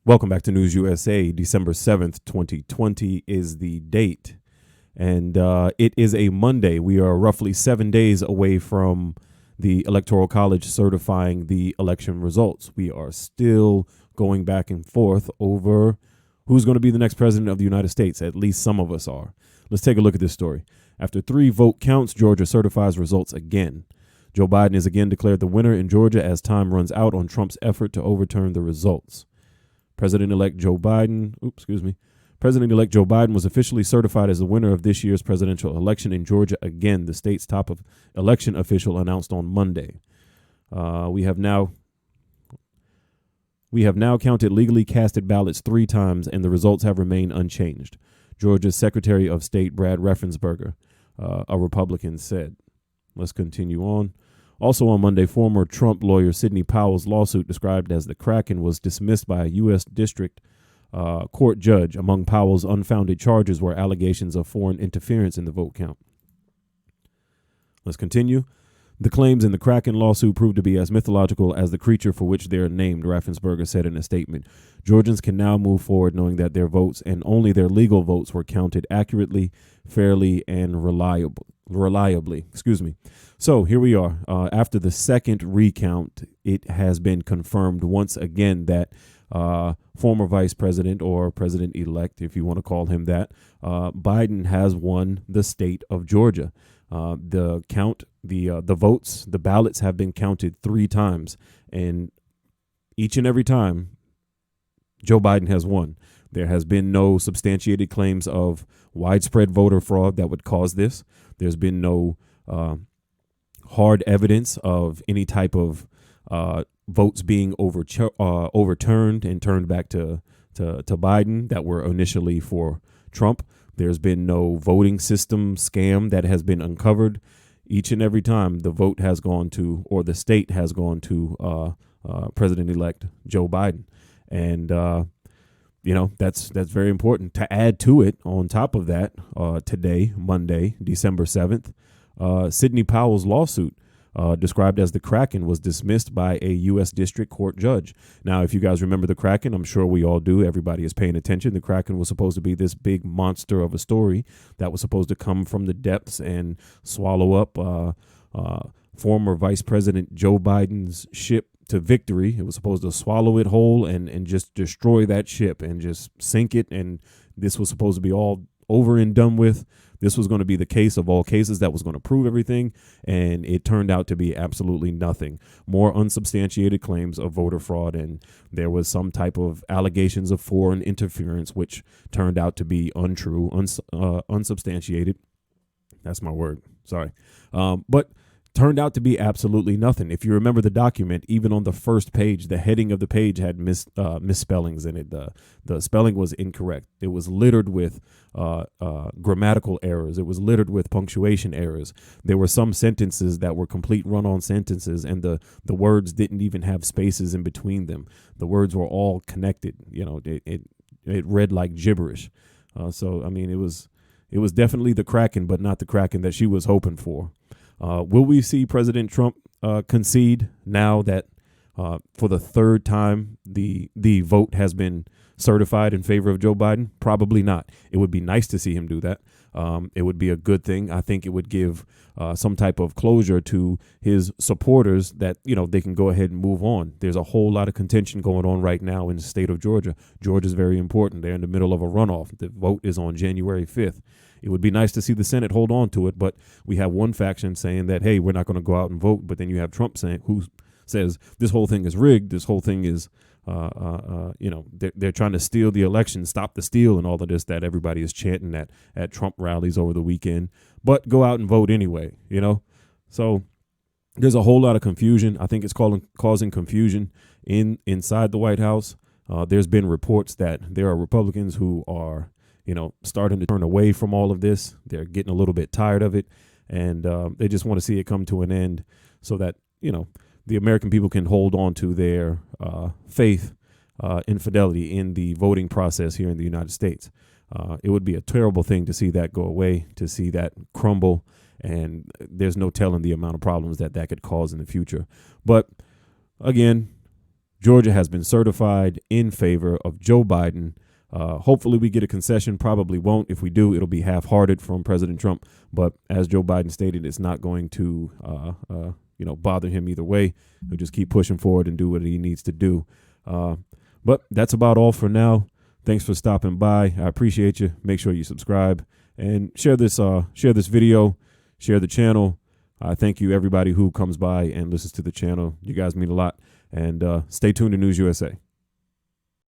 Welcome back to News USA. December 7th, 2020 is the date. And it is a Monday. We are roughly 7 days away from the Electoral College certifying the election results. We are still going back and forth over who's going to be the next president of the United States. At least some of us are. Let's take a look at this story. After 3 vote counts, Georgia certifies results again. Joe Biden is again declared the winner in Georgia as time runs out on Trump's effort to overturn the results. President-elect Joe Biden was officially certified as the winner of this year's presidential election in Georgia again, the state's top of election official announced on Monday. We have now counted legally casted ballots 3 times, and the results have remained unchanged. Georgia's Secretary of State Brad Raffensperger, a Republican, said. Let's continue on. Also on Monday, former Trump lawyer Sidney Powell's lawsuit, described as the Kraken, was dismissed by a U.S. District Court judge. Among Powell's unfounded charges were allegations of foreign interference in the vote count. Let's continue. The claims in the Kraken lawsuit proved to be as mythological as the creature for which they are named, Raffensperger said in a statement. Georgians can now move forward knowing that their votes, and only their legal votes, were counted accurately, fairly, and reliably. So here we are. After the second recount, it has been confirmed once again that former vice president, or president-elect, if you want to call him that, Biden has won the state of Georgia. The votes, the ballots have been counted 3 times, and each and every time Joe Biden has won. There has been no substantiated claims of widespread voter fraud that would cause this. There's been no hard evidence of any type of votes being overturned and turned back to Biden that were initially for Trump. There's been no voting system scam that has been uncovered. Each and every time the vote has gone to, or the state has gone to President-elect Joe Biden. And, that's very important. To add to it, on top of that, today, Monday, December 7th, Sidney Powell's lawsuit, described as the Kraken, was dismissed by a U.S. District Court judge. Now, if you guys remember the Kraken, I'm sure we all do. Everybody is paying attention. The Kraken was supposed to be this big monster of a story that was supposed to come from the depths and swallow up former Vice President Joe Biden's ship to victory. It was supposed to swallow it whole and just destroy that ship and just sink it. And this was supposed to be all over and done with. This was going to be the case of all cases that was going to prove everything, and it turned out to be absolutely nothing. More unsubstantiated claims of voter fraud, and there was some type of allegations of foreign interference, which turned out to be untrue, unsubstantiated. That's my word. Sorry. But turned out to be absolutely nothing. If you remember the document, even on the first page, the heading of the page had misspellings in it. The spelling was incorrect. It was littered with grammatical errors. It was littered with punctuation errors. There were some sentences that were complete run-on sentences, and the words didn't even have spaces in between them. The words were all connected. It read like gibberish. So I mean, it was definitely the Kraken, but not the Kraken that she was hoping for. Will we see President Trump concede now that for the 3rd time the vote has been certified in favor of Joe Biden? Probably not. It would be nice to see him do that. It would be a good thing. I think it would give some type of closure to his supporters that, they can go ahead and move on. There's a whole lot of contention going on right now in the state of Georgia. Georgia is very important. They're in the middle of a runoff. The vote is on January 5th. It would be nice to see the Senate hold on to it, but we have one faction saying that, hey, we're not going to go out and vote. But then you have Trump who says this whole thing is rigged. This whole thing is, they're trying to steal the election, stop the steal, and all of this that everybody is chanting at Trump rallies over the weekend. But go out and vote anyway, So there's a whole lot of confusion. I think it's causing confusion inside the White House. There's been reports that there are Republicans who are starting to turn away from all of this. They're getting a little bit tired of it, and they just want to see it come to an end so that, the American people can hold on to their faith and fidelity in the voting process here in the United States. It would be a terrible thing to see that go away, to see that crumble, and there's no telling the amount of problems that could cause in the future. But again, Georgia has been certified in favor of Joe Biden. Hopefully we get a concession. Probably won't. If we do, it'll be half-hearted from President Trump. But as Joe Biden stated, it's not going to bother him either way. He'll just keep pushing forward and do what he needs to do. But that's about all for now. Thanks for stopping by. I appreciate you. Make sure you subscribe and share this video, share the channel. Thank you everybody who comes by and listens to the channel. You guys mean a lot. And stay tuned to News USA.